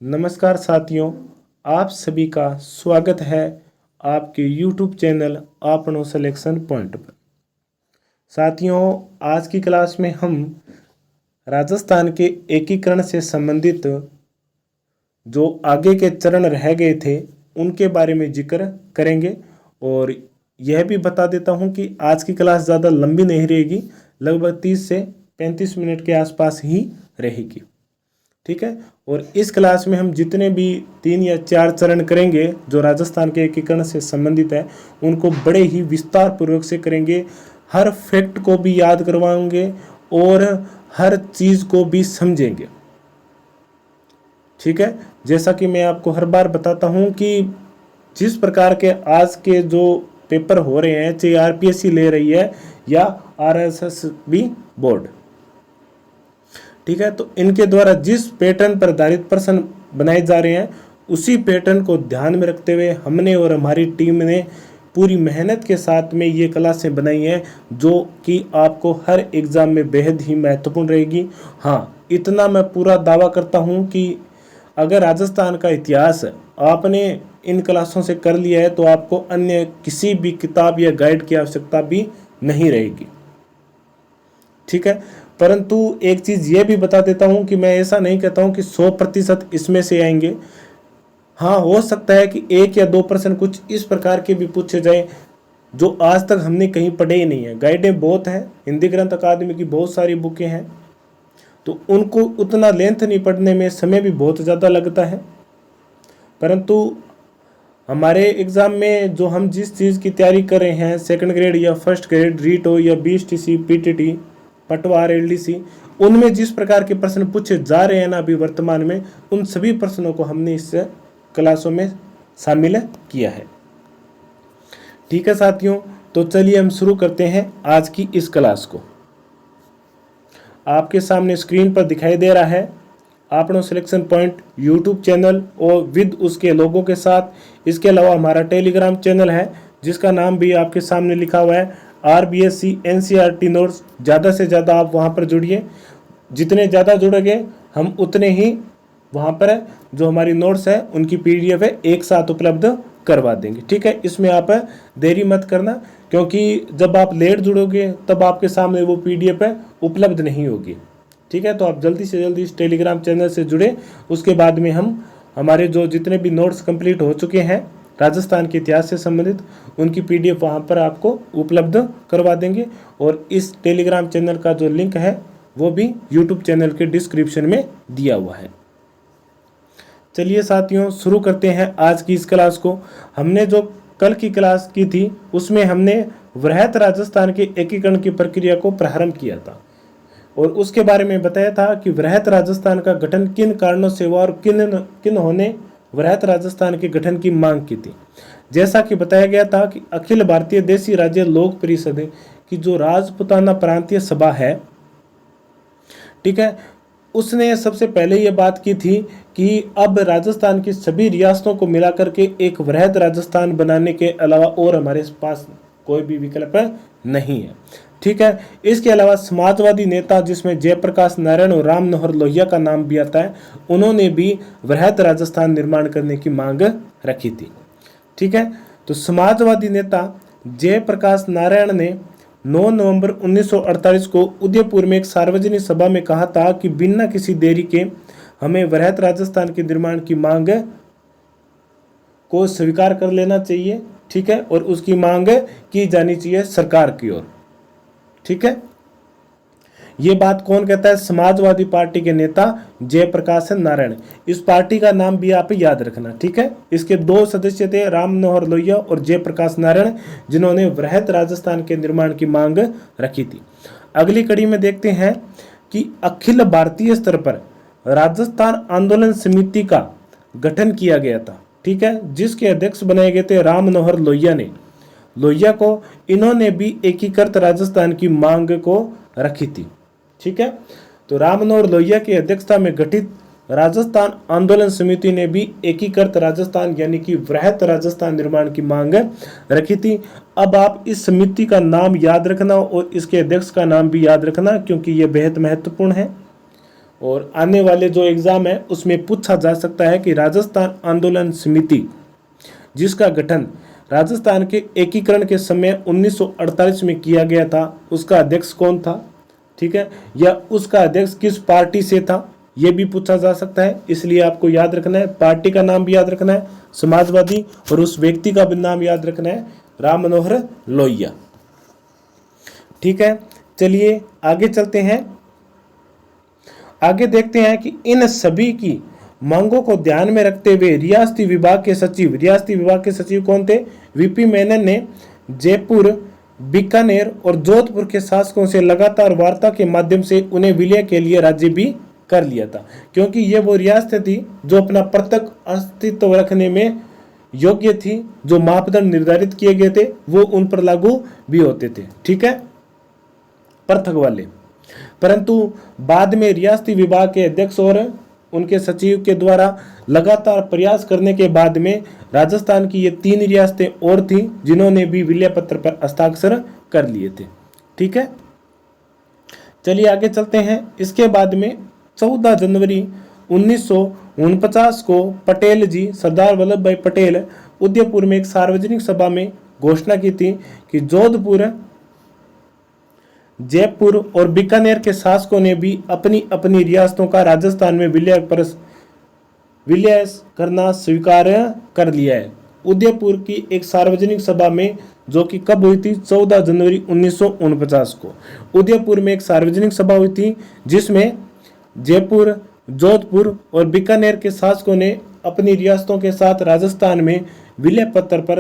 नमस्कार साथियों, आप सभी का स्वागत है आपके YouTube चैनल आपनो सिलेक्शन पॉइंट पर। साथियों, आज की क्लास में हम राजस्थान के एकीकरण से संबंधित जो आगे के चरण रह गए थे उनके बारे में जिक्र करेंगे और यह भी बता देता हूं कि आज की क्लास ज़्यादा लंबी नहीं रहेगी, लगभग 30 से 35 मिनट के आसपास ही रहेगी। ठीक है। और इस क्लास में हम जितने भी 3 या 4 चरण करेंगे जो राजस्थान के एकीकरण से संबंधित है उनको बड़े ही विस्तार पूर्वक से करेंगे। हर फैक्ट को भी याद करवाएंगे और हर चीज को भी समझेंगे। ठीक है। जैसा कि मैं आपको हर बार बताता हूं कि जिस प्रकार के आज के जो पेपर हो रहे हैं, चाहे आरपीएससी ले रही है या आरएसएस बोर्ड, ठीक है, तो इनके द्वारा जिस पैटर्न पर आधारित प्रश्न बनाए जा रहे हैं उसी पैटर्न को ध्यान में रखते हुए हमने और हमारी टीम ने पूरी मेहनत के साथ में ये क्लासें बनाई हैं जो कि आपको हर एग्ज़ाम में बेहद ही महत्वपूर्ण रहेगी। हाँ, इतना मैं पूरा दावा करता हूँ कि अगर राजस्थान का इतिहास आपने इन क्लासों से कर लिया है तो आपको अन्य किसी भी किताब या गाइड की आवश्यकता भी नहीं रहेगी। ठीक है। परंतु एक चीज़ ये भी बता देता हूं कि मैं ऐसा नहीं कहता हूं कि 100% इसमें से आएंगे। हाँ, हो सकता है कि 1 या 2% कुछ इस प्रकार के भी पूछे जाए जो आज तक हमने कहीं पढ़े ही नहीं है। गाइडें बहुत हैं, हिंदी ग्रंथ अकादमी की बहुत सारी बुकें हैं, तो उनको उतना लेंथ नहीं पढ़ने में, समय भी बहुत ज़्यादा लगता है। परंतु हमारे एग्ज़ाम में जो हम जिस चीज़ की तैयारी कर रहे हैं, सेकंड ग्रेड या फर्स्ट ग्रेड, रीट हो या बीएसटीसी, पीटीटी, पटवार, एलडीसी, उनमें जिस प्रकार के प्रश्न पूछे जा रहे हैं ना अभी वर्तमान में, उन सभी प्रश्नों को हमने इस क्लासों में शामिल किया है। ठीक है साथियों, तो चलिए हम शुरू करते हैं आज की इस क्लास को। आपके सामने स्क्रीन पर दिखाई दे रहा है आपनो सिलेक्शन पॉइंट यूट्यूब चैनल और विद उसके लोगों के साथ। इसके अलावा हमारा टेलीग्राम चैनल है जिसका नाम भी आपके सामने लिखा हुआ है RBSC NCERT नोट्स। ज़्यादा से ज़्यादा आप वहाँ पर जुड़िए, जितने ज़्यादा जुड़ोगे हम उतने ही वहाँ पर जो हमारी नोट्स है उनकी PDF है एक साथ उपलब्ध करवा देंगे। ठीक है, इसमें आप देरी मत करना क्योंकि जब आप लेट जुड़ोगे तब आपके सामने वो PDF है उपलब्ध नहीं होगी। ठीक है, तो आप जल्दी से जल्दी इस टेलीग्राम चैनल से जुड़े। उसके बाद में हम हमारे जो जितने भी नोट्स कंप्लीट हो चुके हैं राजस्थान के इतिहास से संबंधित उनकी PDF वहाँ पर आपको उपलब्ध करवा देंगे और इस टेलीग्राम चैनल का जो लिंक है वो भी यूट्यूब चैनल के डिस्क्रिप्शन में दिया हुआ है। चलिए साथियों, शुरू करते हैं आज की इस क्लास को। हमने जो कल की क्लास की थी उसमें हमने वृहत राजस्थान के एकीकरण की प्रक्रिया को प्रारंभ किया था और उसके बारे में बताया था कि वृहत राजस्थान का गठन किन कारणों से हुआ और किन्होंने वृहत राजस्थान के गठन की मांग की थी। जैसा कि बताया गया था कि अखिल भारतीय देशी राज्य लोक परिषद की जो राजपुताना प्रांतीय सभा है, ठीक है, उसने सबसे पहले ये बात की थी कि अब राजस्थान की सभी रियासतों को मिलाकर के एक वृहत राजस्थान बनाने के अलावा और हमारे पास कोई भी विकल्प नहीं है। ठीक है, इसके अलावा समाजवादी नेता जिसमें जयप्रकाश नारायण और राम मनोहर लोहिया का नाम भी आता है, उन्होंने भी वृहत राजस्थान निर्माण करने की मांग रखी थी। ठीक है, तो समाजवादी नेता जयप्रकाश नारायण ने 9 नवंबर 1948 को उदयपुर में एक सार्वजनिक सभा में कहा था कि बिना किसी देरी के हमें वृहत राजस्थान के निर्माण की मांग को स्वीकार कर लेना चाहिए। ठीक है, और उसकी मांग की जानी चाहिए सरकार की ओर। ठीक है, ये बात कौन कहता है? समाजवादी पार्टी के नेता जयप्रकाश नारायण। इस पार्टी का नाम भी आप याद रखना। ठीक है, इसके 2 सदस्य थे, राम मनोहर लोहिया और जयप्रकाश नारायण, जिन्होंने वृहत राजस्थान के निर्माण की मांग रखी थी। अगली कड़ी में देखते हैं कि अखिल भारतीय स्तर पर राजस्थान आंदोलन समिति का गठन किया गया था। ठीक है, जिसके अध्यक्ष बनाए गए थे राम मनोहर लोहिया को। इन्होंने भी एकीकृत राजस्थान की मांग को रखी थी। ठीक है, तो राम मनोहर लोहिया की अध्यक्षता में गठित राजस्थान आंदोलन समिति ने भी एकीकृत राजस्थान यानी कि वृहत राजस्थान निर्माण की मांग रखी थी। अब आप इस समिति का नाम याद रखना और इसके अध्यक्ष का नाम भी याद रखना क्योंकि यह बेहद महत्वपूर्ण है। और आने वाले जो एग्ज़ाम है उसमें पूछा जा सकता है कि राजस्थान आंदोलन समिति जिसका गठन राजस्थान के एकीकरण के समय 1948 में किया गया था, उसका अध्यक्ष कौन था, ठीक है, या उसका अध्यक्ष किस पार्टी से था, यह भी पूछा जा सकता है। इसलिए आपको याद रखना है, पार्टी का नाम भी याद रखना है समाजवादी, और उस व्यक्ति का भी नाम याद रखना है राम मनोहर लोहिया। ठीक है, चलिए आगे चलते हैं। आगे देखते हैं कि इन सभी की मांगों को ध्यान में रखते हुए रियासती विभाग के सचिव कौन थे, वीपी मेनन ने जयपुर, बीकानेर और जोधपुर के शासकों से लगातार वार्ता के माध्यम से उन्हें विलय के लिए राजी भी कर लिया था, क्योंकि ये वो रियासतें थी जो अपना पृथक अस्तित्व रखने में योग्य थी, जो मापदंड निर्धारित किए गए थे वो उन पर लागू भी होते थे, ठीक है, पृथक वाले। परंतु बाद में रियासती विभाग के अध्यक्ष और उनके सचिव के द्वारा लगातार प्रयास करने के बाद में राजस्थान की ये 3 रियासतें और थीं जिन्होंने भी विलय पत्र पर हस्ताक्षर कर लिए थे, ठीक है। चलिए आगे चलते हैं। इसके बाद में 14 जनवरी 1949 को पटेल जी, सरदार वल्लभ भाई पटेल, उदयपुर में एक सार्वजनिक सभा में घोषणा की थी कि जोधपुर, जयपुर और बीकानेर के शासकों ने भी अपनी अपनी रियासतों का राजस्थान में विलय करना स्वीकार कर लिया है। उदयपुर की एक सार्वजनिक सभा में, जो कि कब हुई थी, 14 जनवरी 1949 को उदयपुर में एक सार्वजनिक सभा हुई थी जिसमें जयपुर, जोधपुर और बीकानेर के शासकों ने अपनी रियासतों के साथ राजस्थान में विलय पत्र पर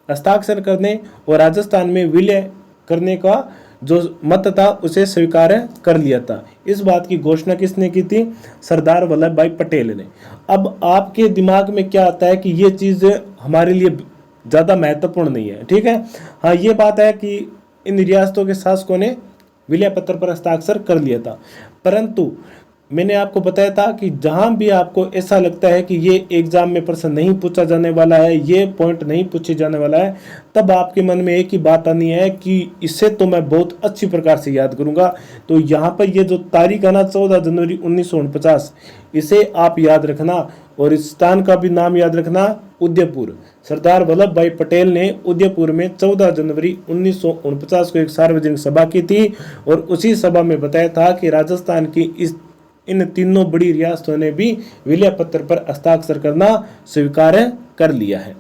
हस्ताक्षर करने और राजस्थान में विलय करने का जो मत था उसे स्वीकार कर लिया था। इस बात की घोषणा किसने की थी, सरदार वल्लभ भाई पटेल ने। अब आपके दिमाग में क्या आता है कि ये चीज़ हमारे लिए ज़्यादा महत्वपूर्ण नहीं है, ठीक है। हाँ, ये बात है कि इन रियासतों के शासकों ने विलय पत्र पर हस्ताक्षर कर लिया था, परंतु मैंने आपको बताया था कि जहां भी आपको ऐसा लगता है कि ये एग्जाम में प्रश्न नहीं पूछा जाने वाला है, ये पॉइंट नहीं पूछे जाने वाला है, तब आपके मन में एक ही बात आनी है कि इसे तो मैं बहुत अच्छी प्रकार से याद करूंगा। तो यहाँ पर ये जो तारीख है ना, 14 जनवरी 1949, इसे आप याद रखना और इस स्थान का भी नाम याद रखना, उदयपुर। सरदार वल्लभ भाई पटेल ने उदयपुर में 14 जनवरी 1949 को एक सार्वजनिक सभा की थी और उसी सभा में बताया था कि राजस्थान की इन तीनों बड़ी रियासतों ने भी विलय पत्र पर हस्ताक्षर करना स्वीकार कर लिया है,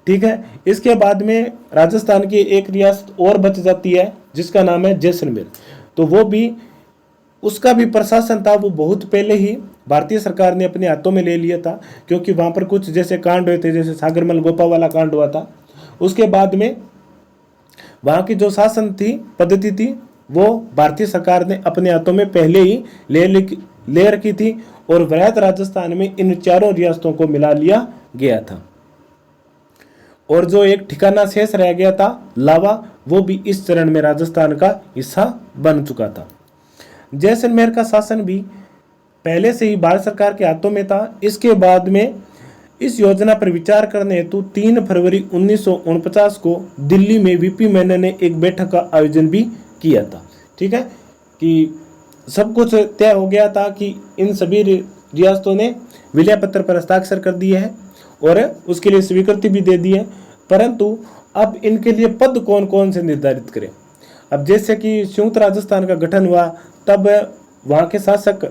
ठीक है। इसके बाद में राजस्थान की एक रियासत और बच जाती है जिसका नाम है जैसलमेर। तो वो भी, उसका भी प्रशासन था वो बहुत पहले ही भारतीय सरकार ने अपने हाथों में ले लिया था, क्योंकि वहाँ पर कुछ जैसे कांड हुए थे, जैसे सागरमल गोपा वाला कांड हुआ था। उसके बाद में वहाँ की जो शासन थी, पद्धति थी, वो भारतीय सरकार ने अपने हाथों में पहले ही ले रखी थी और वृहद राजस्थान में इन चारों रियासतों को मिला लिया गया था। और जो एक ठिकाना शेष रह गया था, लावा, वो भी इस चरण में राजस्थान का हिस्सा बन चुका था। जैसलमेर का शासन भी पहले से ही भारत सरकार के हाथों में था। इसके बाद में इस योजना पर विचार करने हेतु 3 फरवरी 1949 को दिल्ली में वीपी मेनन ने एक बैठक का आयोजन भी किया था, ठीक है, कि सब कुछ तय हो गया था कि इन सभी रियासतों ने विलय पत्र पर हस्ताक्षर कर दिए हैं और उसके लिए स्वीकृति भी दे दी है, परंतु अब इनके लिए पद कौन कौन से निर्धारित करें। अब जैसे कि संयुक्त राजस्थान का गठन हुआ, तब वहाँ के शासक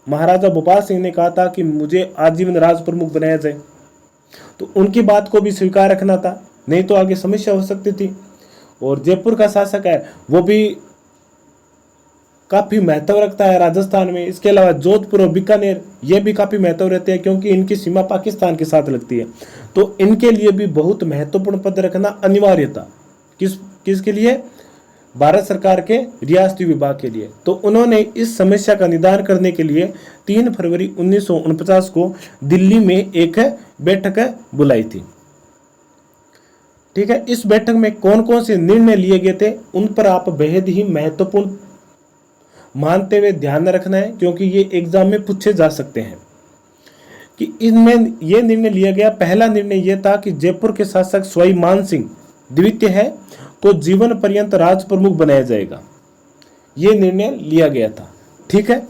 महाराजा भोपाल सिंह ने कहा था कि मुझे आजीवन राज प्रमुख बनाया जाए, तो उनकी बात को भी स्वीकार रखना था, नहीं तो आगे समस्या हो सकती थी। और जयपुर का शासक है वो भी काफ़ी महत्व रखता है राजस्थान में। इसके अलावा जोधपुर और बीकानेर ये भी काफ़ी महत्व रहते हैं, क्योंकि इनकी सीमा पाकिस्तान के साथ लगती है, तो इनके लिए भी बहुत महत्वपूर्ण पद रखना अनिवार्य था। किसके लिए, भारत सरकार के रियासती विभाग के लिए। तो उन्होंने इस समस्या का निदान करने के लिए 3 फरवरी 1949 को दिल्ली में एक बैठक बुलाई थी, ठीक है। इस बैठक में कौन कौन से निर्णय लिए गए थे उन पर आप बेहद ही महत्वपूर्ण मानते हुए ध्यान रखना है, क्योंकि ये एग्जाम में पूछे जा सकते हैं कि इनमें यह निर्णय लिया गया। पहला निर्णय यह था कि जयपुर के शासक स्वाई मान सिंह द्वितीय है को जीवन पर्यंत राज प्रमुख बनाया जाएगा, यह निर्णय लिया गया था, ठीक है।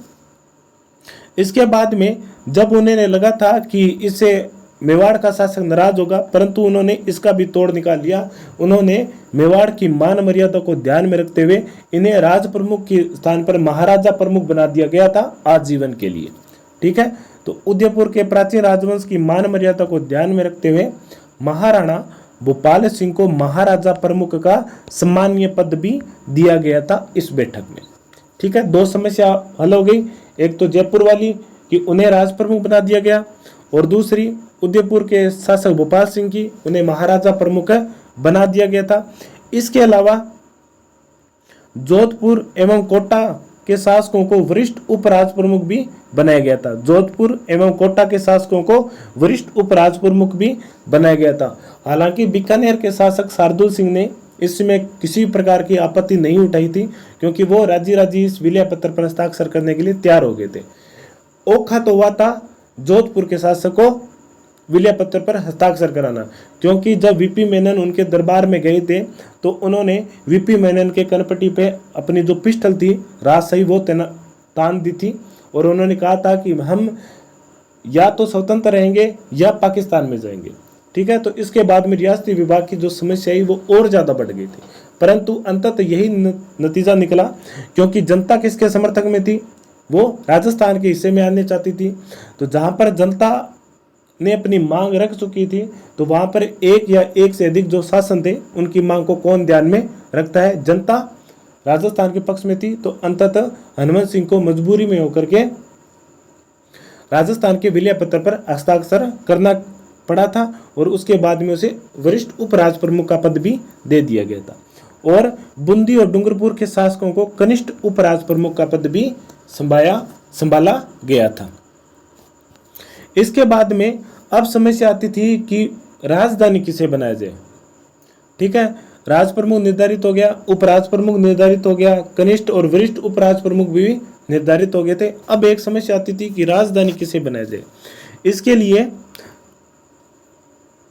इसके बाद में जब उन्हें लगा था कि इससे मेवाड़ का शासक नाराज होगा, परंतु उन्होंने इसका भी तोड़ निकाल लिया। उन्होंने मेवाड़ की मान मर्यादा को ध्यान में रखते हुए इन्हें राज प्रमुख के स्थान पर महाराजा प्रमुख बना दिया गया था आजीवन के लिए। ठीक है, तो उदयपुर के प्राचीन राजवंश की मान मर्यादा को ध्यान में रखते हुए महाराणा भूपाल सिंह को महाराजा प्रमुख का सम्मानीय पद भी दिया गया था इस बैठक में। ठीक है, दो समस्या हल हो गई, एक तो जयपुर वाली कि उन्हें राज प्रमुख बना दिया गया, और दूसरी उदयपुर के शासक भूपाल सिंह की उन्हें महाराजा प्रमुख बना दिया गया था। इसके अलावा जोधपुर एवं कोटा के शासकों को वरिष्ठ उपराज प्रमुख भी बनाया गया था। जोधपुर एवं कोटा के शासकों को वरिष्ठ उपराज प्रमुख भी बनाया गया था। हालांकि बीकानेर के शासक शार्दुल सिंह ने इसमें किसी प्रकार की आपत्ति नहीं उठाई थी, क्योंकि वो राजी इस विलय पत्र पर हस्ताक्षर करने के लिए तैयार हो गए थे। औखा तो हुआ था जोधपुर के शासक को विलय पत्र पर हस्ताक्षर कराना, क्योंकि जब वीपी मेनन उनके दरबार में गए थे तो उन्होंने वीपी मेनन के कनपटी पे अपनी जो पिस्टल थी राजशाही वो तान दी थी, और उन्होंने कहा था कि हम या तो स्वतंत्र रहेंगे या पाकिस्तान में जाएंगे। ठीक है, तो इसके बाद में रियासती विभाग की जो समस्या है वो और ज़्यादा बढ़ गई थी, परंतु अंततः यही नतीजा निकला, क्योंकि जनता किसके समर्थक में थी, वो राजस्थान के हिस्से में आने चाहती थी। तो जहाँ पर जनता ने अपनी मांग रख चुकी थी, तो वहाँ पर एक या एक से अधिक जो शासन थे उनकी मांग को कौन ध्यान में रखता है, जनता राजस्थान के पक्ष में थी। तो अंततः हनुमंत सिंह को मजबूरी में होकर के राजस्थान के विलय पत्र पर हस्ताक्षर करना पड़ा था, और उसके बाद में उसे वरिष्ठ उपराज प्रमुख का पद भी दे दिया गया था, और बूंदी और डूंगरपुर के शासकों को कनिष्ठ उपराज प्रमुख का पद भी संभाला गया था। इसके बाद में अब समस्या आती थी कि राजधानी किसे बनाया जाए। ठीक है, राज प्रमुख निर्धारित हो गया, उपराज प्रमुख निर्धारित हो गया, कनिष्ठ और वरिष्ठ उपराज प्रमुख भी निर्धारित हो गए थे। अब एक समस्या आती थी कि राजधानी किसे बनाया जाए। इसके लिए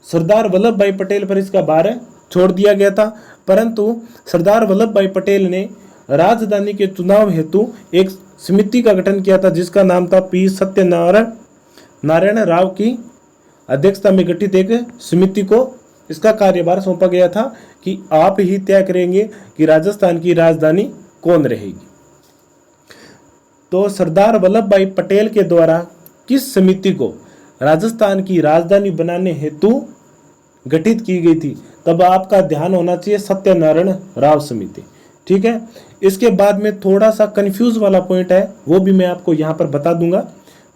सरदार वल्लभ भाई पटेल पर इसका भार छोड़ दिया गया था, परंतु सरदार वल्लभ भाई पटेल ने राजधानी के चुनाव हेतु एक समिति का गठन किया था, जिसका नाम था पी सत्यनारायण राव की अध्यक्षता में गठित एक समिति को इसका कार्यभार सौंपा गया था कि आप ही तय करेंगे कि राजस्थान की राजधानी कौन रहेगी। तो सरदार वल्लभ भाई पटेल के द्वारा किस समिति को राजस्थान की राजधानी बनाने हेतु गठित की गई थी, तब आपका ध्यान होना चाहिए सत्यनारायण राव समिति। ठीक है, इसके बाद में थोड़ा सा कंफ्यूज वाला पॉइंट है, वो भी मैं आपको यहाँ पर बता दूंगा।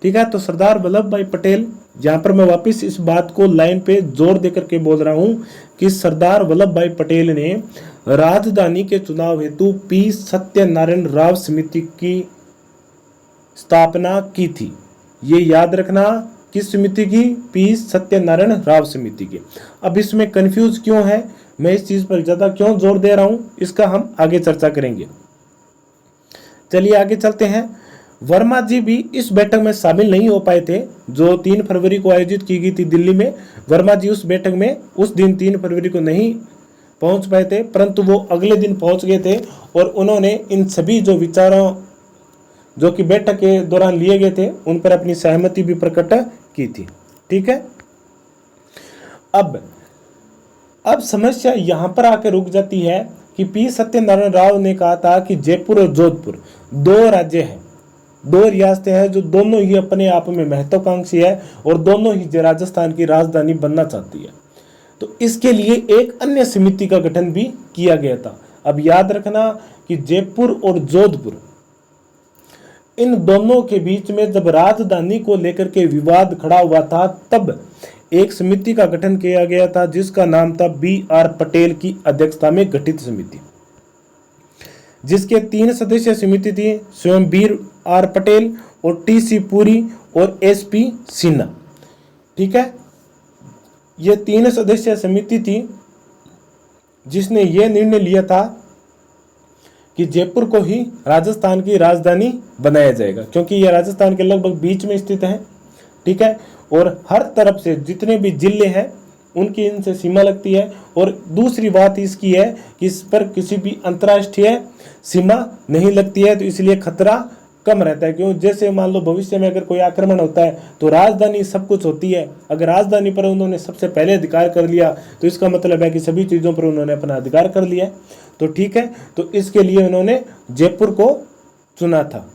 ठीक है, तो सरदार वल्लभ भाई पटेल, यहाँ पर मैं वापस इस बात को लाइन पे जोर देकर के बोल रहा हूँ कि सरदार वल्लभ भाई पटेल ने राजधानी के चुनाव हेतु पी सत्यनारायण राव समिति की स्थापना की थी। ये याद रखना, किस समिति की, पी सत्यनारायण राव समिति की। अब इसमें कंफ्यूज क्यों है, मैं इस चीज पर ज्यादा क्यों जोर दे रहा हूं, इसका हम आगे चर्चा करेंगे। चलिए आगे चलते हैं। वर्मा जी भी इस बैठक में शामिल नहीं हो पाए थे, जो 3 फरवरी को आयोजित की गई थी दिल्ली में। वर्मा जी उस बैठक में उस दिन 3 फरवरी को नहीं पहुंच पाए थे, परंतु वो अगले दिन पहुंच गए थे, और उन्होंने इन सभी जो विचारों जो कि बैठक के दौरान लिए गए थे उन पर अपनी सहमति भी प्रकट की थी। ठीक है, अब समस्या यहां पर आकर रुक जाती है कि पी सत्यनारायण राव ने कहा था कि जयपुर और जोधपुर 2 राज्य हैं, 2 रियासतें हैं, जो दोनों ही अपने आप में महत्वाकांक्षी है और दोनों ही राजस्थान की राजधानी बनना चाहती है। तो इसके लिए एक अन्य समिति का गठन भी किया गया था। अब याद रखना कि जयपुर और जोधपुर, इन दोनों के बीच में जब राजधानी को लेकर के विवाद खड़ा हुआ था, तब एक समिति का गठन किया गया था, जिसका नाम था B.R. पटेल की अध्यक्षता में गठित समिति, जिसके 3 सदस्यीय समिति थी, स्वयं B.R. पटेल और T.C. पुरी और S.P. सिन्हा। ठीक है, ये 3 सदस्यीय समिति थी जिसने ये निर्णय लिया था कि जयपुर को ही राजस्थान की राजधानी बनाया जाएगा, क्योंकि यह राजस्थान के लगभग बीच में स्थित है। ठीक है, और हर तरफ से जितने भी जिले हैं उनकी इनसे सीमा लगती है, और दूसरी बात इसकी है कि इस पर किसी भी अंतर्राष्ट्रीय सीमा नहीं लगती है, तो इसलिए खतरा कम रहता है। क्यों? जैसे मान लो भविष्य में अगर कोई आक्रमण होता है तो राजधानी सब कुछ होती है, अगर राजधानी पर उन्होंने सबसे पहले अधिकार कर लिया तो इसका मतलब है कि सभी चीज़ों पर उन्होंने अपना अधिकार कर लिया। तो ठीक है, तो इसके लिए उन्होंने जयपुर को चुना था।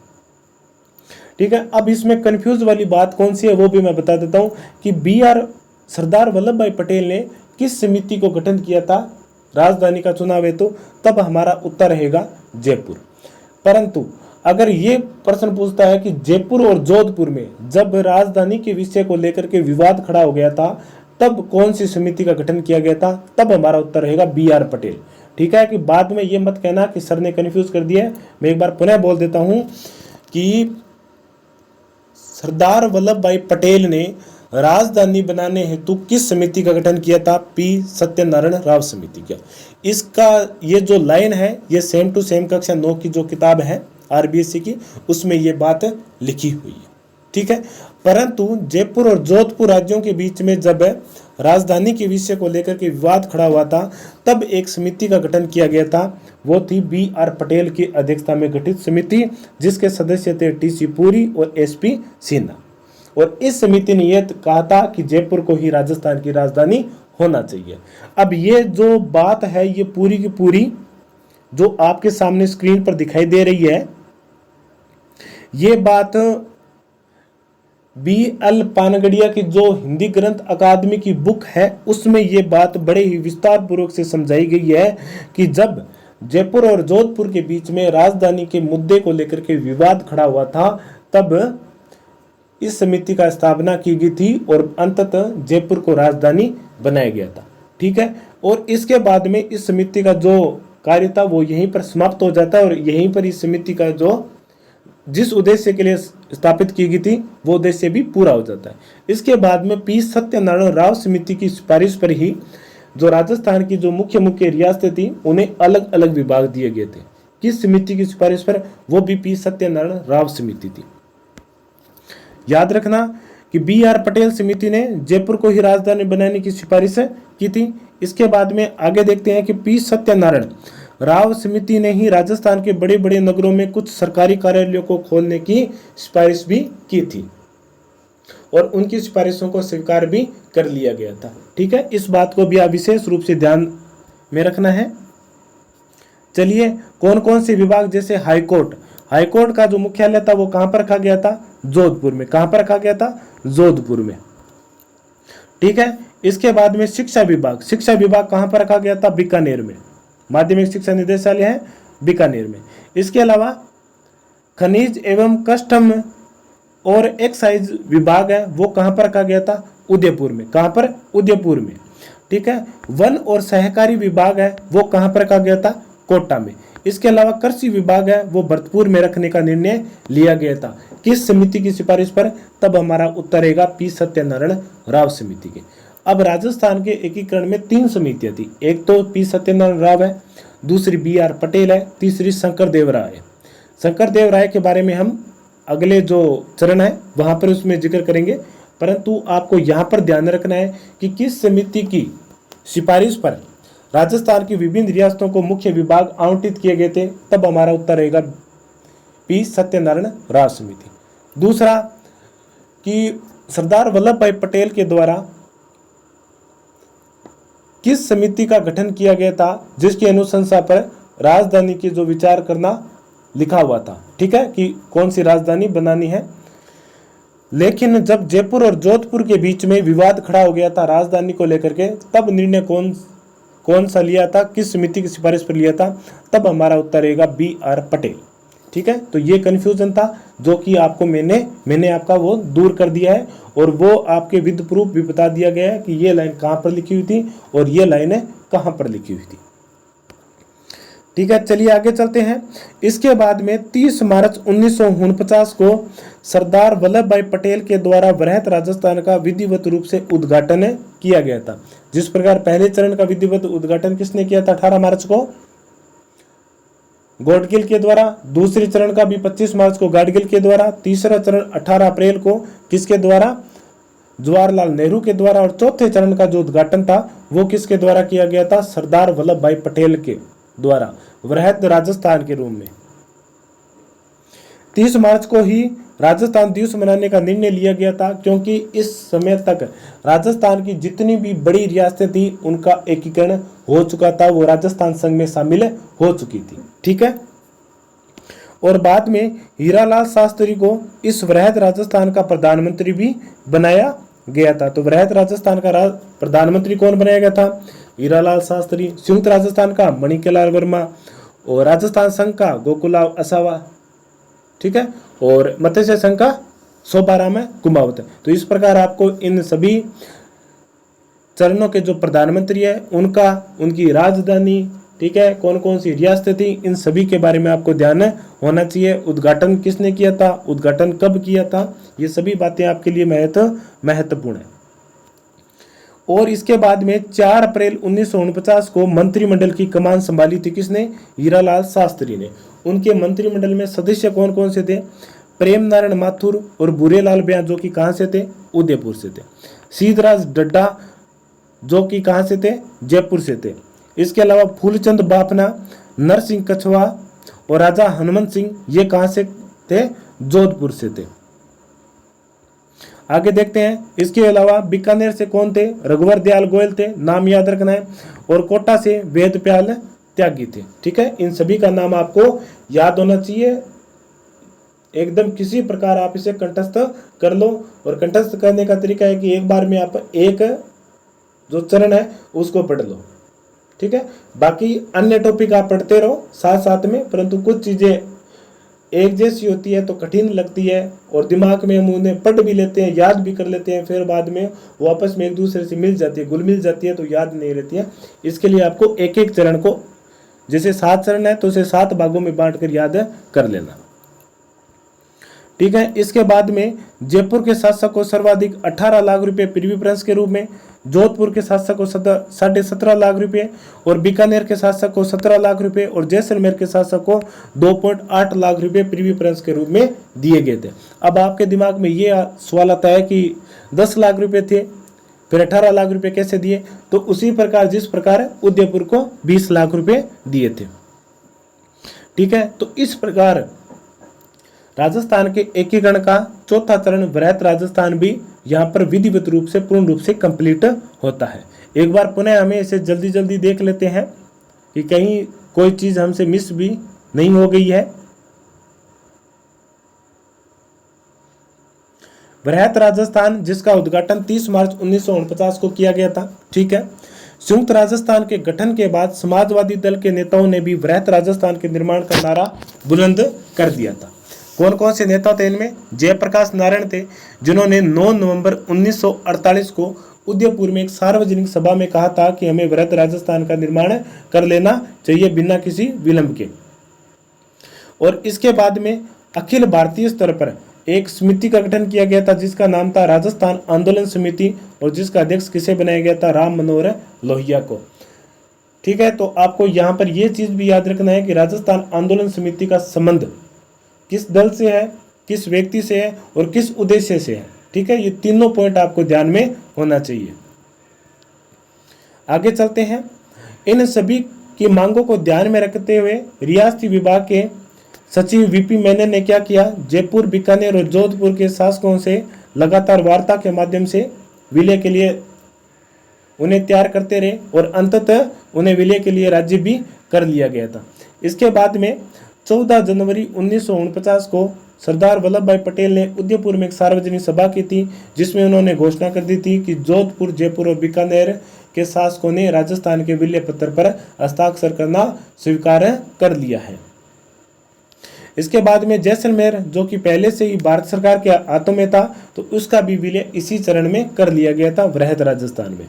ठीक है, अब इसमें कंफ्यूज वाली बात कौन सी है वो भी मैं बता देता हूं कि सरदार वल्लभ भाई पटेल ने किस समिति को गठन किया था राजधानी का चुनाव है, तो तब हमारा उत्तर रहेगा जयपुर। परंतु अगर ये प्रश्न पूछता है कि जयपुर और जोधपुर में जब राजधानी के विषय को लेकर के विवाद खड़ा हो गया था तब कौन सी समिति का गठन किया गया था, तब हमारा उत्तर रहेगा BR पटेल। ठीक है, कि बाद में ये मत कहना कि सर ने कंफ्यूज कर दिया है। मैं एक बार पुनः बोल देता हूं कि सरदार वल्लभ भाई पटेल ने राजधानी बनाने हेतु किस समिति का गठन किया था? P सत्यनारायण राव समिति का। इसका ये जो लाइन है ये सेम टू सेम कक्षा 9 की जो किताब है RBSC की, उसमें ये बात लिखी हुई है। ठीक है, परंतु जयपुर और जोधपुर राज्यों के बीच में जब राजधानी के विषय को लेकर के विवाद खड़ा हुआ था तब एक समिति का गठन किया गया था, वो थी BR पटेल की अध्यक्षता में गठित समिति, जिसके सदस्य थे TC पुरी और SP सिन्हा। और इस समिति ने यह कहा था कि जयपुर को ही राजस्थान की राजधानी होना चाहिए। अब ये जो बात है ये पूरी की पूरी जो आपके सामने स्क्रीन पर दिखाई दे रही है, ये बात BL पानगड़िया की जो हिंदी ग्रंथ अकादमी की बुक है उसमें ये बात बड़े ही विस्तार पूर्वक से समझाई गई है कि जब जयपुर और जोधपुर के बीच में राजधानी के मुद्दे को लेकर के विवाद खड़ा हुआ था तब इस समिति का स्थापना की गई थी और अंततः जयपुर को राजधानी बनाया गया था। ठीक है, और इसके बाद में इस समिति का जो कार्य था वो यहीं पर समाप्त हो जाता है और यहीं पर इस समिति का जो जिस उद्देश्य के लिए स्थापित की गई थी वो उद्देश्य भी पूरा हो जाता है। इसके बाद में P सत्यनारायण राव समिति की सिफारिश पर ही जो राजस्थान की जो मुख्य मुख्य रियासतें थी उन्हें अलग अलग विभाग दिए गए थे। किस समिति की सिफारिश पर? वो भी P सत्यनारायण राव समिति थी। याद रखना कि BR पटेल समिति ने जयपुर को ही राजधानी बनाने की सिफारिश की थी। इसके बाद में आगे देखते हैं कि P सत्यनारायण राव समिति ने ही राजस्थान के बड़े बड़े नगरों में कुछ सरकारी कार्यालयों को खोलने की सिफारिश भी की थी और उनकी सिफारिशों को स्वीकार भी कर लिया गया था। ठीक है, इस बात को भी आप विशेष रूप से ध्यान में रखना है। चलिए, कौन कौन से विभाग, जैसे हाईकोर्ट का जो मुख्यालय था वो कहां पर रखा गया था? जोधपुर में। कहां पर रखा गया था? जोधपुर में। ठीक है, इसके बाद में शिक्षा विभाग कहां पर रखा गया था? बीकानेर में। माध्यमिक शिक्षा निदेशालय है बीकानेर में। इसके अलावा खनिज एवं कस्टम और एक्साइज विभाग है वो कहां पर रखा गया था? उदयपुर में। कहां पर? उदयपुर में। ठीक है, वन और सहकारी विभाग है वो कहां पर रखा गया था? कोटा में। इसके अलावा कृषि विभाग है वो भरतपुर में रखने का निर्णय लिया गया था। किस समिति की सिफारिश पर? तब हमारा उत्तर रहेगा P सत्यनारायण राव समिति के। अब राजस्थान के एकीकरण में 3 समितियां थी। एक तो P सत्यनारायण राव है, दूसरी BR पटेल है, तीसरी शंकरदेव राय है। शंकरदेव राय के बारे में हम अगले जो चरण है वहां पर उसमें जिक्र करेंगे, परंतु आपको यहाँ पर ध्यान रखना है कि किस समिति की सिफारिश पर राजस्थान की विभिन्न रियासतों को मुख्य विभाग आवंटित किए गए थे। तब हमारा उत्तर रहेगा P सत्यनारायण राव समिति। दूसरा कि सरदार वल्लभ भाई पटेल के द्वारा किस समिति का गठन किया गया था जिसकी अनुशंसा पर राजधानी की जो विचार करना लिखा हुआ था। ठीक है, कि कौन सी राजधानी बनानी है। लेकिन जब जयपुर और जोधपुर के बीच में विवाद खड़ा हो गया था राजधानी को लेकर के, तब निर्णय कौन सा लिया था, किस समिति की सिफारिश पर लिया था? तब हमारा उत्तर रहेगा BR पटेल। ठीक है, तो ये कंफ्यूजन था जो कि आपको मैंने आपका वो दूर कर दिया है और वो आपके विद प्रूफ भी बता दिया गया है कि ये लाइन कहां पर लिखी हुई थी और ये लाइन कहां पर लिखी हुई थी। ठीक है, चलिए आगे चलते हैं। इसके बाद में 30 मार्च 1949 को सरदार वल्लभ भाई पटेल के द्वारा वृहत राजस्थान का विधिवत रूप से उद्घाटन किया गया था। जिस प्रकार पहले चरण का विधिवत उद्घाटन किसने किया था? 18 मार्च को गॉडगिल के द्वारा, दूसरे चरण का भी 25 मार्च को गॉडगिल के द्वारा, तीसरा चरण 18 अप्रैल को किसके द्वारा? जवाहरलाल नेहरू के द्वारा, और चौथे चरण का जो उद्घाटन था वो किसके द्वारा किया गया था? सरदार वल्लभ भाई पटेल के द्वारा वृहत राजस्थान के रूप में। 30 मार्च को ही राजस्थान दिवस मनाने का निर्णय लिया गया था, क्योंकि इस समय तक राजस्थान की जितनी भी बड़ी रियासतें थी उनका एकीकरण हो चुका था, वो राजस्थान संघ में शामिल हो चुकी थी। ठीक है। और बाद में हीरालाल शास्त्री को इस वृहद राजस्थान का प्रधानमंत्री भी बनाया गया था। तो वृहद राजस्थान का प्रधानमंत्री कौन बनाया गया था? हीरालाल शास्त्री। संयुक्त राजस्थान का मणिकलाल वर्मा और राजस्थान संघ का गोकुलराव असावा। ठीक है। और मत्स्य संघ का शोभाराम कुमावत। तो इस प्रकार आपको इन सभी चरणों के जो प्रधानमंत्री है उनका, उनकी राजधानी, ठीक है, कौन कौन सी रियासतें थी, इन सभी के बारे में आपको ध्यान होना चाहिए। उद्घाटन किसने किया था, उद्घाटन कब किया था, ये सभी बातें आपके लिए महत्वपूर्ण है। और इसके बाद में 4 अप्रैल 1949 को मंत्रिमंडल की कमान संभाली थी किसने? हीरालाल शास्त्री ने। उनके मंत्रिमंडल में सदस्य कौन कौन से थे? प्रेम नारायण माथुर और बुरेलाल ब्याह, जो कि कहाँ से थे? उदयपुर से थे। सीधराज डड्डा, जो कि कहाँ से थे? जयपुर से थे। इसके अलावा फूलचंद बाफना, नरसिंह कछवा और राजा हनुमंत सिंह, ये कहाँ से थे? जोधपुर से थे। आगे देखते हैं। इसके अलावा बीकानेर से कौन थे? रघुवर दयाल गोयल थे, नाम याद रखना है। और कोटा से वेदप्याल त्यागी थे। ठीक है। इन सभी का नाम आपको याद होना चाहिए। एकदम किसी प्रकार आप इसे कंठस्थ कर लो। और कंठस्थ करने का तरीका है कि एक बार में आप एक जो चरण है उसको पढ़ लो। ठीक है। बाकी अन्य टॉपिक आप पढ़ते रहो साथ साथ में, परंतु कुछ चीजें एक जैसी होती है तो कठिन लगती है और दिमाग में हम उन्हें पढ़ भी लेते हैं, याद भी कर लेते हैं, फिर बाद में वो आपस में एक दूसरे से मिल जाती है, घुल मिल जाती है, तो याद नहीं रहती है। इसके लिए आपको एक एक चरण को, जैसे 7 चरण है तो उसे 7 भागों में बांटकर याद कर लेना। ठीक है। इसके बाद में जयपुर के शासक को सर्वाधिक 18 लाख रुपए पृथ्वी प्रेस के रूप में, जोधपुर के शासक को 17.5 लाख रुपए और बीकानेर के शासक को 17 लाख रुपए और जैसलमेर के शासक को 2.8 लाख रुपए पृथ्वी प्रेस के रूप में दिए गए थे। अब आपके दिमाग में ये सवाल आता है कि 10 लाख रुपए थे, फिर 18 लाख रुपए कैसे दिए? तो उसी प्रकार जिस प्रकार उदयपुर को 20 लाख रुपए दिए थे। ठीक है। तो इस प्रकार राजस्थान के एकीकरण का चौथा चरण वृहत राजस्थान भी यहाँ पर विधिवत रूप से, पूर्ण रूप से कंप्लीट होता है। एक बार पुनः हमें इसे जल्दी जल्दी देख लेते हैं कि कहीं कोई चीज हमसे मिस भी नहीं हो गई है। वृहत राजस्थान जिसका उद्घाटन 30 मार्च 1949 को किया गया था। ठीक है। संयुक्त राजस्थान के गठन के बाद समाजवादी दल के नेताओं ने भी वृहत राजस्थान के निर्माण का नारा बुलंद कर दिया था। कौन कौन से नेता थे इनमें? जयप्रकाश नारायण थे, जिन्होंने 9 नवंबर 1948 को उदयपुर में एक सार्वजनिक सभा में कहा था कि हमें वृहत राजस्थान का निर्माण कर लेना चाहिए बिना किसी विलंब के। और इसके बाद में अखिल भारतीय स्तर पर एक समिति का गठन किया गया था जिसका नाम था राजस्थान आंदोलन समिति, और जिसका अध्यक्ष किसे बनाया गया था? राम मनोहर लोहिया को। ठीक है। तो आपको यहाँ पर यह चीज भी याद रखना है कि राजस्थान आंदोलन समिति का संबंध किस दल से है, किस व्यक्ति से है और किस उद्देश्य से है। ठीक है। ये तीनों पॉइंट आपको ध्यान में होना चाहिए। आगे चलते हैं। इन सभी की मांगों को ध्यान में रखते हुए रियासती विभाग के सचिव वीपी मेनन ने क्या किया? जयपुर, बीकानेर और जोधपुर के शासकों से लगातार वार्ता के माध्यम से विलय के लिए उन्हें तैयार करते रहे और अंततः उन्हें विलय के लिए राज्य भी कर लिया गया था। इसके बाद में 14 जनवरी 1949 को सरदार वल्लभ भाई पटेल ने उदयपुर में एक सार्वजनिक सभा की थी, जिसमें उन्होंने घोषणा कर दी थी कि जोधपुर, जयपुर और बीकानेर के शासकों ने राजस्थान के विलय पत्र पर हस्ताक्षर करना स्वीकार कर लिया है। इसके बाद में जैसलमेर, जो कि पहले से ही भारत सरकार के हाथों में था, तो उसका भी विलय इसी चरण में कर लिया गया था वृहद राजस्थान में।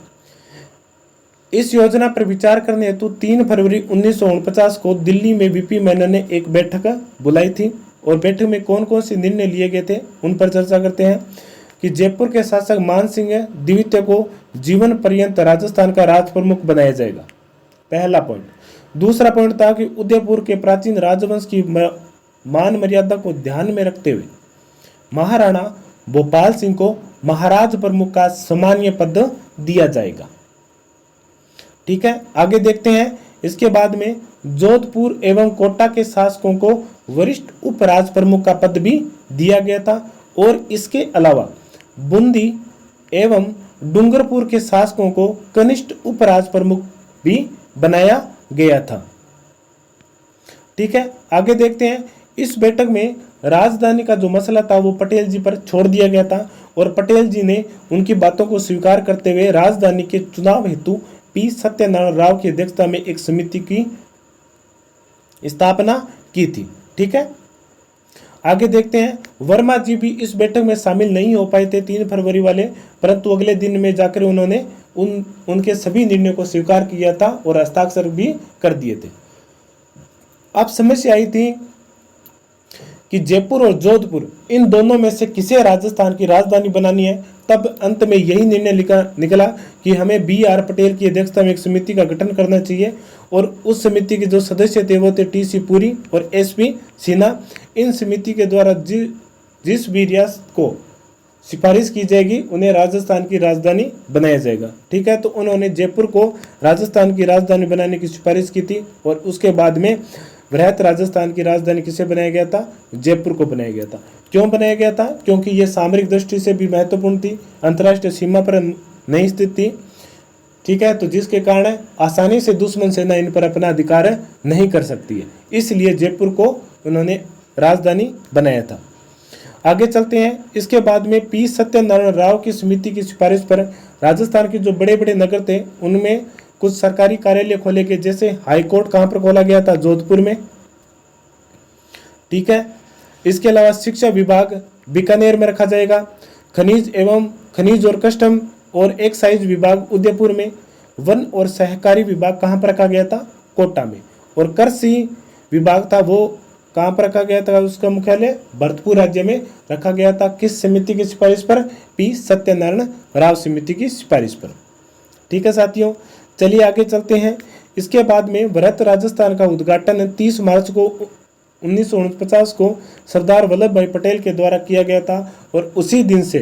इस योजना पर विचार करने हेतु 3 फरवरी 1949 को दिल्ली में वीपी मेनन ने एक बैठक बुलाई थी और बैठक में कौन कौन से निर्णय लिए गए थे उन पर चर्चा करते हैं। कि जयपुर के शासक मान सिंह द्वितीय को जीवन पर्यंत राजस्थान का राज प्रमुख बनाया जाएगा, पहला पॉइंट। दूसरा पॉइंट था कि उदयपुर के प्राचीन राजवंश की मान मर्यादा को ध्यान में रखते हुए महाराणा भोपाल सिंह को महाराज प्रमुख का सम्मानीय पद दिया जाएगा। ठीक है। आगे देखते हैं। इसके बाद में जोधपुर एवं कोटा के शासकों को वरिष्ठ उपराज प्रमुख का पद भी दिया गया था और इसके अलावा बूंदी एवं डूंगरपुर के शासकों को कनिष्ठ उपराज प्रमुख भी बनाया गया था। ठीक है, आगे देखते हैं। इस बैठक में राजधानी का जो मसला था वो पटेल जी पर छोड़ दिया गया था और पटेल जी ने उनकी बातों को स्वीकार करते हुए राजधानी के चुनाव हेतु पी सत्यनारायण राव की अध्यक्षता में एक समिति की स्थापना की थी। ठीक है, आगे देखते हैं। वर्मा जी भी इस बैठक में शामिल नहीं हो पाए थे 3 फरवरी वाले, परंतु अगले दिन में जाकर उन्होंने उनके सभी निर्णयों को स्वीकार किया था और हस्ताक्षर भी कर दिए थे। अब समस्या आई थी कि जयपुर और जोधपुर इन दोनों में से किसे राजस्थान की राजधानी बनानी है। तब अंत में यही निर्णय निकला कि हमें बी.आर. पटेल की अध्यक्षता में एक समिति का गठन करना चाहिए और उस समिति के जो सदस्य थे वो थे टी.सी. पुरी और एस.पी. सिन्हा। इन समिति के द्वारा जिस भी रियासत को सिफारिश की जाएगी उन्हें राजस्थान की राजधानी बनाया जाएगा। ठीक है, तो उन्होंने जयपुर को राजस्थान की राजधानी बनाने की सिफारिश की थी और उसके बाद में वृहत राजस्थान की राजधानी किसे बनाया गया था? जयपुर को बनाया गया था। क्यों बनाया गया था? क्योंकि ये सामरिक दृष्टि से भी महत्वपूर्ण थी, अंतर्राष्ट्रीय सीमा पर नहीं स्थित थी। ठीक है, तो जिसके कारण आसानी से दुश्मन सेना इन पर अपना अधिकार नहीं कर सकती है, इसलिए जयपुर को उन्होंने राजधानी बनाया था। आगे चलते हैं। इसके बाद में पी सत्यनारायण राव की समिति की सिफारिश पर राजस्थान के जो बड़े बड़े नगर थे उनमें कुछ सरकारी कार्यालय खोले गए, जैसे हाई कोर्ट कहाँ पर खोला गया था? जोधपुर में। ठीक है, इसके अलावा शिक्षा विभाग बीकानेर में रखा जाएगा, खनिज और कस्टम और एक्साइज विभाग उदयपुर में, वन और सहकारी विभाग कहाँ पर रखा गया था? कोटा में, और कृषि विभाग था वो कहाँ पर रखा गया था? उसका मुख्यालय भरतपुर राज्य में रखा गया था। किस समिति की सिफारिश पर? पी सत्यनारायण राव समिति की सिफारिश पर। ठीक है साथियों, चलिए आगे चलते हैं। इसके बाद में वृहत राजस्थान का उद्घाटन 30 मार्च को 1949 को सरदार वल्लभ भाई पटेल के द्वारा किया गया था और उसी दिन से,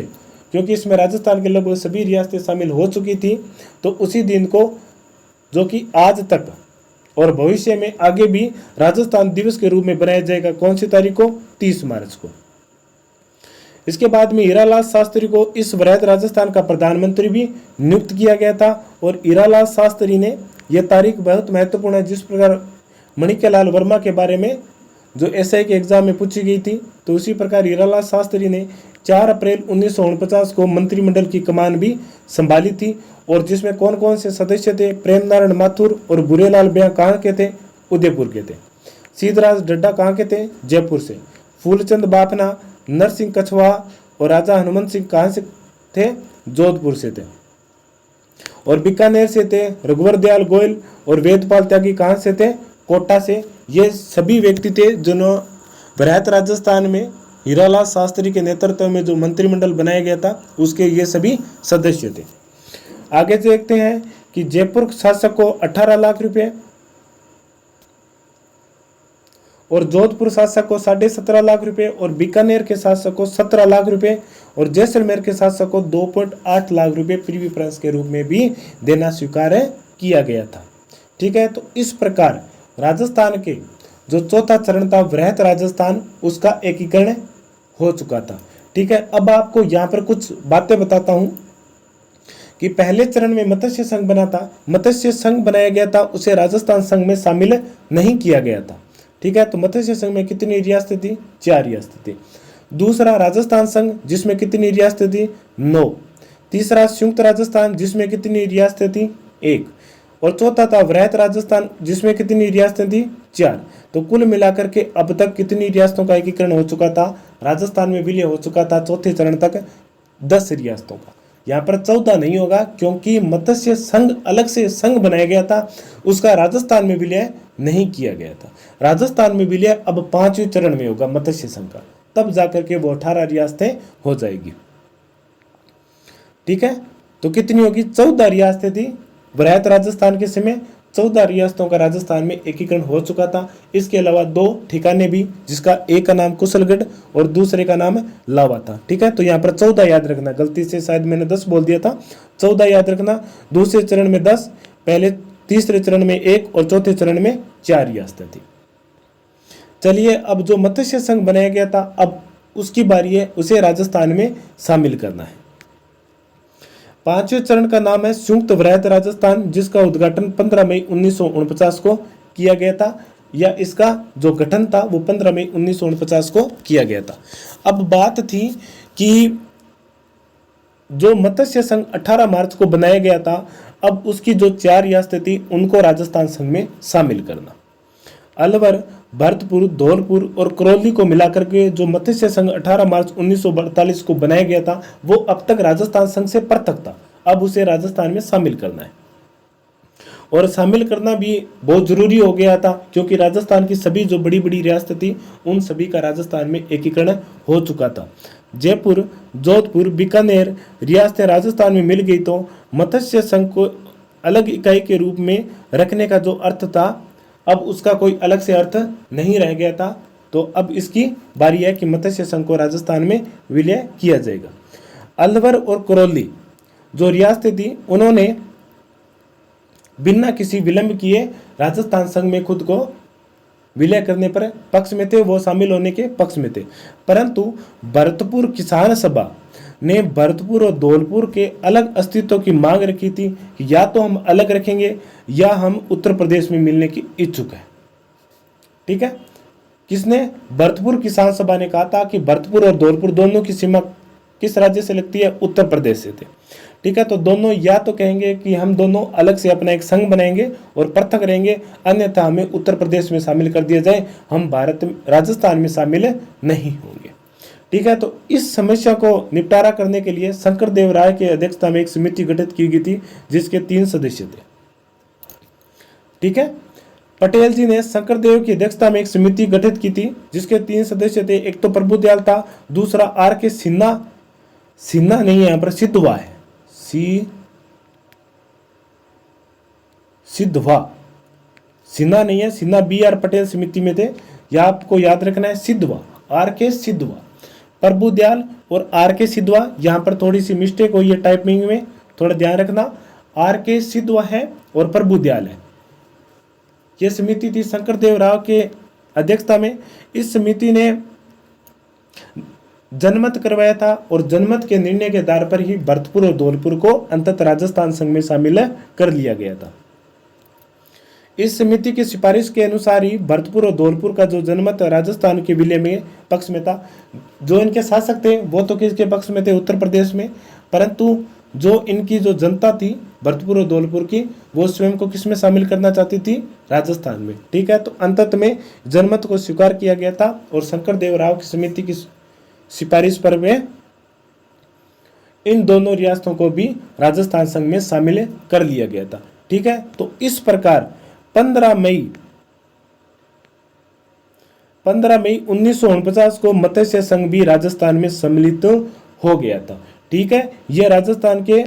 क्योंकि इसमें राजस्थान के लगभग सभी रियासतें शामिल हो चुकी थी, तो उसी दिन को, जो कि आज तक और भविष्य में आगे भी राजस्थान दिवस के रूप में बनाया जाएगा। कौन सी तारीख को? 30 मार्च को। इसके बाद में हीरालाल शास्त्री को इस वृहत राजस्थान का प्रधानमंत्री भी नियुक्त किया गया था और हीरालाल शास्त्री ने, यह तारीख बहुत महत्वपूर्ण है, जिस प्रकार माणिक्यलाल वर्मा के बारे में जो एसआई के एग्जाम में पूछी गई थी, तो उसी प्रकार हीरालाल शास्त्री ने 4 अप्रैल 1949 को मंत्रिमंडल की कमान भी संभाली थी और जिसमें कौन कौन से सदस्य थे? प्रेम नारायण माथुर और बुरेलाल ब्याह कहाँ के थे? उदयपुर के थे। सीधराज डड्डा कहाँ के थे? जयपुर से। फूलचंद बाफना, नरसिंह कछवा और राजा हनुमंत सिंह कहाँ से थे? जोधपुर से थे। और बीकानेर से थे रघुवर दयाल गोयल और वेदपाल त्यागी कहाँ से थे? कोटा से। ये सभी व्यक्ति थे जिन्होंने वृहत राजस्थान में हीरालाल शास्त्री के नेतृत्व में जो मंत्रिमंडल बनाया गया था उसके ये सभी सदस्य थे। आगे देखते हैं कि जयपुर शासक को 18 लाख रुपए और जोधपुर शासक को 17.5 लाख रुपए और बीकानेर के शासक को 17 लाख रुपए और जैसलमेर के शासक को 2.8 लाख रुपए प्रीवी प्रेस के रूप में भी देना स्वीकार किया गया था। ठीक है, तो इस प्रकार राजस्थान के जो चौथा चरण था वृहत राजस्थान, उसका एकीकरण हो चुका था। ठीक है, अब आपको यहाँ पर कुछ बातें बताता हूँ कि पहले चरण में मत्स्य संघ बना था, मत्स्य संघ बनाया गया था, उसे राजस्थान संघ में शामिल नहीं किया गया था। ठीक है, तो मत्स्य संघ में कितनी रियासतें थी? 4 रियासतें थी। दूसरा राजस्थान संघ, जिसमें कितनी रियासतें थी? 9। तीसरा संयुक्त राजस्थान, जिसमें कितनी रियासतें थी? 1। और चौथा था वृहत राजस्थान, जिसमें कितनी रियासतें थी? 4। तो कुल मिलाकर के अब तक कितनी रियासतों का एकीकरण हो चुका था? राजस्थान में विलय हो चुका था चौथे चरण तक 10 रियासतों का। यहाँ पर 14 नहीं होगा क्योंकि मत्स्य संघ अलग से संघ बनाया गया था, उसका राजस्थान में विलय नहीं किया गया था। राजस्थान में विलय अब 5वें चरण में होगा मत्स्य संघ का, तब जाकर के वो 18 रियासतें हो जाएगी। ठीक है, तो कितनी होगी? 14 रियासतें थी वृहत राजस्थान के समय। 14 रियासतों का राजस्थान में एकीकरण हो चुका था। इसके अलावा 2 ठिकाने भी, जिसका एक का नाम कुशलगढ़ और दूसरे का नाम लावा था। ठीक है, तो यहाँ पर 14 याद रखना, गलती से शायद मैंने 10 बोल दिया था, 14 याद रखना। दूसरे चरण में 10, पहले तीसरे चरण में 1 और चौथे चरण में 4 रियासतें थी। चलिए, अब जो मत्स्य संघ बनाया गया था, अब उसकी बारी है उसे राजस्थान में शामिल करना है। पांचवें चरण का नाम है संयुक्त वृहत राजस्थान, जिसका उद्घाटन 15 मई 1949 को किया गया था, या इसका जो गठन था वो 15 मई 1949 को किया गया था। अब बात थी कि जो मत्स्य संघ 18 मार्च को बनाया गया था, अब उसकी जो 4 रियासतें थी उनको राजस्थान संघ में शामिल करना। अलवर, भरतपुर, धौलपुर और करौली को मिलाकर के जो मत्स्य संघ 18 मार्च 1948 को बनाया गया था, वो अब तक राजस्थान संघ से पृथक था। अब उसे राजस्थान में शामिल करना है, और शामिल करना भी बहुत जरूरी हो गया था, क्योंकि राजस्थान की सभी जो बड़ी बड़ी रियासतें थी उन सभी का राजस्थान में एकीकरण हो चुका था। जयपुर, जोधपुर, बीकानेर रियासतें राजस्थान में मिल गई तो मत्स्य संघ को अलग इकाई के रूप में रखने का जो अर्थ था, अब उसका कोई अलग से अर्थ नहीं रह गया था। तो अब इसकी बारी है कि मत्स्य संघ को राजस्थान में विलय किया जाएगा। अलवर और करौली जो रियासतें थी, उन्होंने बिना किसी विलंब किए राजस्थान संघ में खुद को विलय करने पर पक्ष में थे, वो शामिल होने के पक्ष में थे। परंतु भरतपुर किसान सभा ने भरतपुर और धौलपुर के अलग अस्तित्व की मांग रखी थी कि या तो हम अलग रखेंगे या हम उत्तर प्रदेश में मिलने की इच्छुक है। ठीक है, किसने? भरतपुर किसान सभा ने कहा था कि भरतपुर और धौलपुर दोनों की सीमा किस राज्य से लगती है? उत्तर प्रदेश से थे। ठीक है, तो दोनों या तो कहेंगे कि हम दोनों अलग से अपना एक संघ बनाएंगे और पृथक रहेंगे, अन्यथा हमें उत्तर प्रदेश में शामिल कर दिया जाए, हम राजस्थान में शामिल नहीं होंगे। ठीक है, तो इस समस्या को निपटारा करने के लिए शंकरदेव राय की अध्यक्षता में एक समिति गठित की गई थी, जिसके 3 सदस्य थे। ठीक है, पटेल जी ने शंकरदेव की अध्यक्षता में एक समिति गठित की थी, जिसके 3 सदस्य थे। एक तो प्रभुदयाल था, दूसरा R.K. सिन्हा नहीं है, यहाँ पर सिद्धवा है, सिद्धवा, सिन्हा नहीं है, सिन्हा B.R. पटेल समिति में थे। यह आपको याद रखना है, सिद्धवा, R.K. सिद्धवा, प्रभुदयाल और R.K. सिद्धवा। यहाँ पर थोड़ी सी मिस्टेक हुई है टाइपिंग में, थोड़ा ध्यान रखना। R.K. सिद्धवा है और प्रभुदयाल है। यह समिति थी शंकरदेव राव के अध्यक्षता में। इस समिति ने जनमत करवाया था, और जनमत के निर्णय के आधार पर ही भरतपुर और धौलपुर को अंततः राजस्थान संघ में शामिल कर लिया गया था। इस समिति की सिफारिश के अनुसार ही भरतपुर और धौलपुर का जो जनमत राजस्थान के विलय में पक्ष में था। जो इनके शासक थे वो तो किसके पक्ष में थे? उत्तर प्रदेश में। परंतु जो इनकी जो जनता थी भरतपुर और धौलपुर की, वो स्वयं को किस में शामिल करना चाहती थी? राजस्थान में। ठीक है, तो अंतत में जनमत को स्वीकार किया गया था, और शंकरदेव राव की समिति की सिफारिश पर वे इन दोनों रियासतों को भी राजस्थान संघ में शामिल कर लिया गया था। ठीक है, तो इस प्रकार 15 मई 1949 को मत्स्य संघ भी राजस्थान में सम्मिलित हो गया था। ठीक है, यह राजस्थान के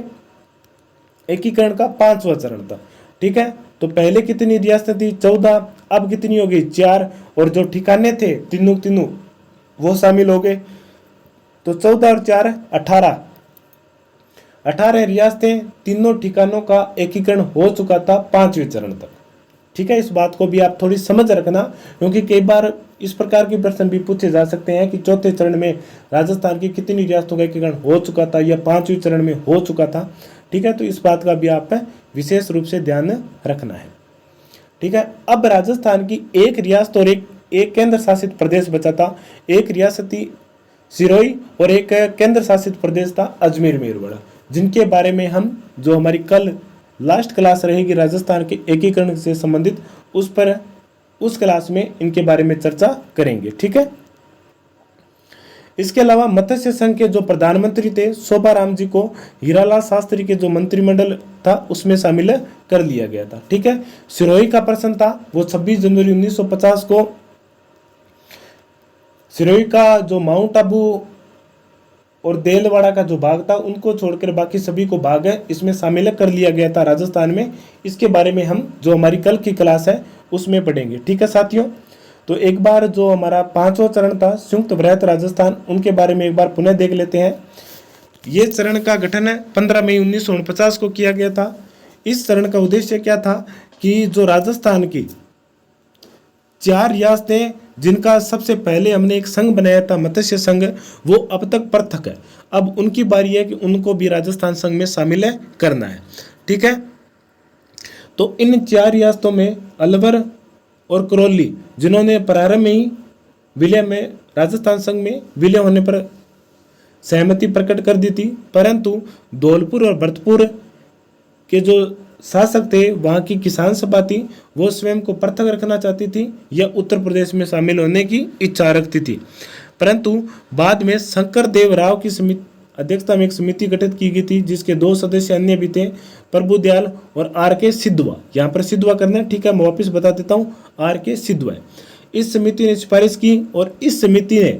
एकीकरण का 5वां चरण था। ठीक है, तो पहले कितनी रियासतें थी? 14, अब कितनी हो गई? 4, और जो ठिकाने थे तीनों वो शामिल हो गए। तो 14 और 4 18 रियासतें, तीनों ठिकानों का एकीकरण हो चुका था 5वें चरण तक। ठीक है, इस बात को भी आप थोड़ी समझ रखना, क्योंकि कई बार इस प्रकार के प्रश्न भी पूछे जा सकते हैं कि चौथे चरण में राजस्थान की कितनी रियासतों का एकीकरण हो चुका था या 5वें चरण में हो चुका था। ठीक है, तो इस बात का भी आप विशेष रूप से ध्यान रखना है। ठीक है, अब राजस्थान की एक रियासत और एक केंद्र शासित प्रदेश बचा था। एक रियासती सिरोही और एक केंद्र शासित प्रदेश था अजमेर मेरवाड़ा, जिनके बारे में हम जो हमारी कल लास्ट क्लास रहेगी राजस्थान के एकीकरण से संबंधित, उस क्लास में इनके बारे में चर्चा करेंगे। ठीक है, इसके अलावा मत्स्य संघ के जो प्रधानमंत्री थे शोभाराम जी को हीरालाल शास्त्री के जो मंत्रिमंडल था उसमें शामिल कर लिया गया था। ठीक है, सिरोही का प्रश्न था वो 26 जनवरी 1950 को सिरोही का जो माउंट आबू और देलवाड़ा का जो भाग था उनको छोड़कर बाकी सभी को भाग इसमें शामिल कर लिया गया था राजस्थान में। इसके बारे में हम जो हमारी कल की क्लास है उसमें पढ़ेंगे। ठीक है साथियों, तो एक बार जो हमारा 5वां चरण था संयुक्त वृहत राजस्थान, उनके बारे में एक बार पुनः देख लेते हैं। ये चरण का गठन 15 मई 1949 को किया गया था। इस चरण का उद्देश्य क्या था कि जो राजस्थान की 4 रियासतें जिनका सबसे पहले हमने एक संघ बनाया था मत्स्य संघ, वो अब तक पृथक है। अब उनकी बारी है कि उनको भी राजस्थान संघ में शामिल करना है। ठीक है, तो इन 4 रियासतों में अलवर और करौली जिन्होंने प्रारंभ में ही विलय में राजस्थान संघ में विलय होने पर सहमति प्रकट कर दी थी, परंतु धौलपुर और भरतपुर के जो शासक थे, वहाँ की किसान सभा थी, वो स्वयं को पृथक रखना चाहती थी या उत्तर प्रदेश में शामिल होने की इच्छा रखती थी। परंतु बाद में शंकर देव राव की अध्यक्षता में एक समिति गठित की गई थी, जिसके 2 सदस्य अन्य भी थे, प्रभुदयाल और R.K. सिद्धवा। यहाँ पर सिद्धवा करना है, ठीक है, मैं वापिस बता देता हूँ, R.K. सिद्धवा। इस समिति ने सिफारिश की और इस समिति ने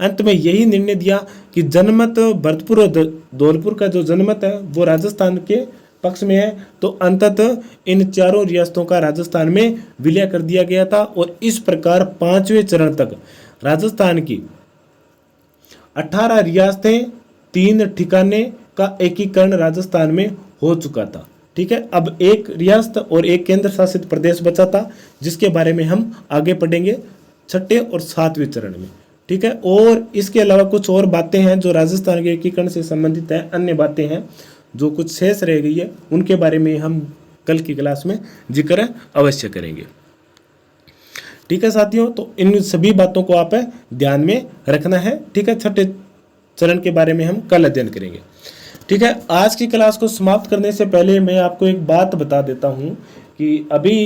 अंत में यही निर्णय दिया कि जनमत भरतपुर और धौलपुर का जो जनमत है वो राजस्थान के पक्ष में है। तो अंततः इन 4 रियासतों का राजस्थान में विलय कर दिया गया था और इस प्रकार 5वें चरण तक राजस्थान की 18 रियासतें 3 ठिकाने का एकीकरण राजस्थान में हो चुका था। ठीक है, अब एक रियासत और एक केंद्र शासित प्रदेश बचा था, जिसके बारे में हम आगे पढ़ेंगे 6ठे और 7वें चरण में। ठीक है, और इसके अलावा कुछ और बातें हैं जो राजस्थान के एकीकरण से संबंधित है, अन्य बातें हैं जो कुछ शेष रह गई है, उनके बारे में हम कल की क्लास में जिक्र अवश्य करेंगे। ठीक है साथियों, तो इन सभी बातों को आप ध्यान में रखना है। ठीक है, 6ठे चरण के बारे में हम कल अध्ययन करेंगे। ठीक है, आज की क्लास को समाप्त करने से पहले मैं आपको एक बात बता देता हूं कि अभी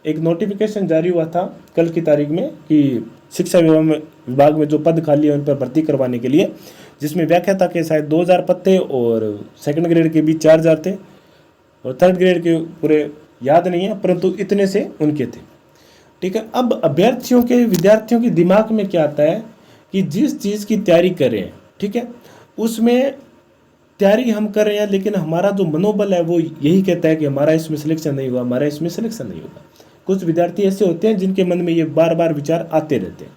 एक नोटिफिकेशन जारी हुआ था कल की तारीख में कि शिक्षा विभाग में जो पद खाली है उन पर भर्ती करवाने के लिए, जिसमें व्याख्याता के शायद 2000 पद थे और 2nd ग्रेड के भी 4000 थे और 3rd ग्रेड के पूरे याद नहीं है, परंतु इतने से उनके थे। ठीक है, अब विद्यार्थियों के दिमाग में क्या आता है कि जिस चीज़ की तैयारी कर रहे हैं, ठीक है, उसमें तैयारी हम कर रहे हैं, लेकिन हमारा जो मनोबल है वो यही कहता है कि हमारा इसमें सिलेक्शन नहीं हुआ, हमारा इसमें सिलेक्शन नहीं होगा। कुछ विद्यार्थी ऐसे होते हैं जिनके मन में ये बार बार विचार आते रहते हैं।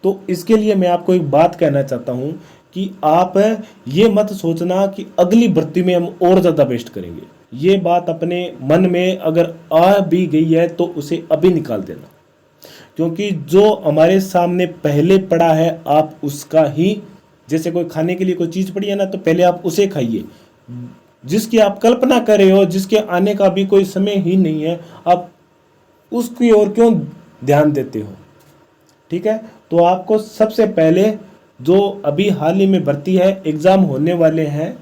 तो इसके लिए मैं आपको एक बात कहना चाहता हूँ कि आप ये मत सोचना कि अगली भर्ती में हम और ज़्यादा बेस्ट करेंगे। ये बात अपने मन में अगर आ भी गई है तो उसे अभी निकाल देना, क्योंकि जो हमारे सामने पहले पड़ा है आप उसका ही, जैसे कोई खाने के लिए कोई चीज़ पड़ी है ना, तो पहले आप उसे खाइए। जिसकी आप कल्पना कर रहे हो, जिसके आने का भी कोई समय ही नहीं है, आप उसकी ओर क्यों ध्यान देते हो। ठीक है, तो आपको सबसे पहले जो अभी हाल ही में भर्ती है, एग्ज़ाम होने वाले हैं,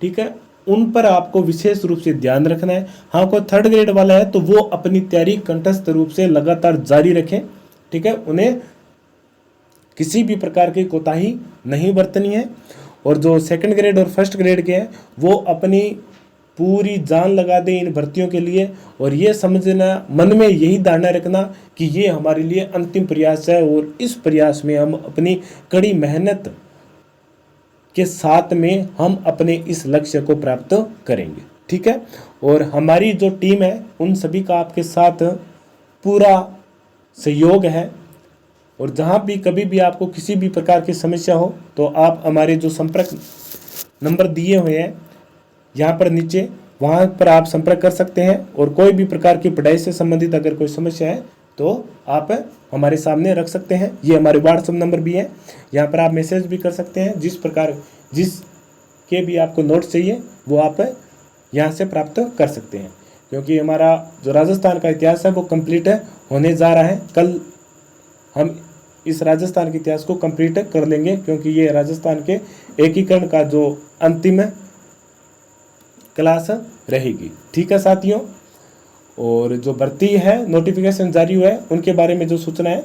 ठीक है, उन पर आपको विशेष रूप से ध्यान रखना है। हाँ, कोई 3rd ग्रेड वाला है तो वो अपनी तैयारी कंठस्थ रूप से लगातार जारी रखें। ठीक है, उन्हें किसी भी प्रकार की कोताही नहीं बरतनी है। और जो 2nd ग्रेड और 1st ग्रेड के हैं वो अपनी पूरी जान लगा दें इन भर्तियों के लिए, और ये समझना, मन में यही धारणा रखना कि ये हमारे लिए अंतिम प्रयास है और इस प्रयास में हम अपनी कड़ी मेहनत के साथ में हम अपने इस लक्ष्य को प्राप्त करेंगे। ठीक है, और हमारी जो टीम है उन सभी का आपके साथ पूरा सहयोग है, और जहाँ भी कभी भी आपको किसी भी प्रकार की समस्या हो तो आप हमारे जो संपर्क नंबर दिए हुए हैं यहाँ पर नीचे, वहाँ पर आप संपर्क कर सकते हैं। और कोई भी प्रकार की पढ़ाई से संबंधित अगर कोई समस्या है तो आप हमारे सामने रख सकते हैं। ये हमारे व्हाट्सएप नंबर भी है, यहाँ पर आप मैसेज भी कर सकते हैं। जिसके भी आपको नोट्स चाहिए वो आप यहाँ से प्राप्त कर सकते हैं, क्योंकि हमारा जो राजस्थान का इतिहास है वो कंप्लीट होने जा रहा है। कल हम इस राजस्थान के इतिहास को कंप्लीट कर लेंगे, क्योंकि ये राजस्थान के एकीकरण का जो अंतिम क्लास रहेगी। ठीक है साथियों, और जो भर्ती है नोटिफिकेशन जारी हुआ है उनके बारे में जो सूचना है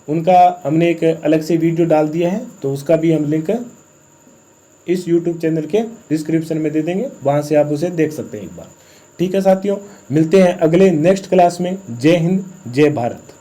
उनका हमने एक अलग से वीडियो डाल दिया है, तो उसका भी हम लिंक इस YouTube चैनल के डिस्क्रिप्शन में दे देंगे, वहाँ से आप उसे देख सकते हैं एक बार। ठीक है साथियों, मिलते हैं अगले नेक्स्ट क्लास में। जय हिंद, जय भारत।